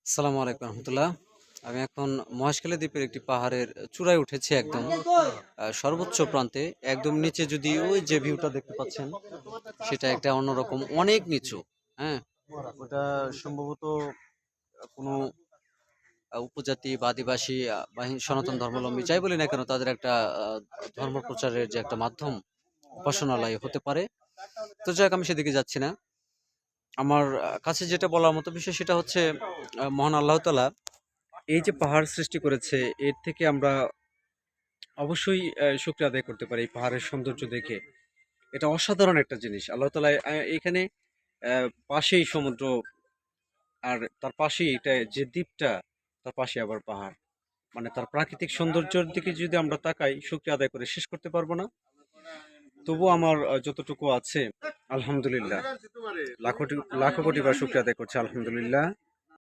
আসসালামু আলাইকুম রহমতুল্লাহ। আমি এখন মহেশখালী দ্বীপের একটি পাহাড়ের চূড়ায় উঠেছি একদম সর্বোচ্চ প্রান্তে। একদম নিচে যদি ওই যে ভিউটা দেখতে পাচ্ছেন, সেটা একটা অন্যরকম অনেক নিচু। হ্যাঁ, ওটা সম্ভবত কোনো উপজাতি বা আদিবাসী বা সনাতন ধর্মাবলম্বী যাই বলি না কেন, তাদের একটা ধর্ম প্রচারের যে একটা মাধ্যম, উপাসনালয় হতে পারে। তো যাক, আমি সেদিকে যাচ্ছি না। আমার কাছে যেটা বলার মতো বিষয় সেটা হচ্ছে মহান আল্লাহ তাআলা এই যে পাহাড় সৃষ্টি করেছে, এর থেকে আমরা অবশ্যই শুকরিয়া আদায় করতে পারি। এই পাহাড়ের সৌন্দর্য দেখে এটা অসাধারণ একটা জিনিস। আল্লাহ তাআলা এখানে পাশেই সমুদ্র, আর তার পাশেই এটা যে দ্বীপটা, তার পাশে আবার পাহাড়। মানে তার প্রাকৃতিক সৌন্দর্যের দিকে যদি আমরা তাকাই, শুকরিয়া আদায় করে শেষ করতে পারবো না। তবু আমার যতটুকু আছে, আলহামদুলিল্লাহ, লাখো কোটি বার শুকরিয়া আদায় করছি, আলহামদুলিল্লাহ।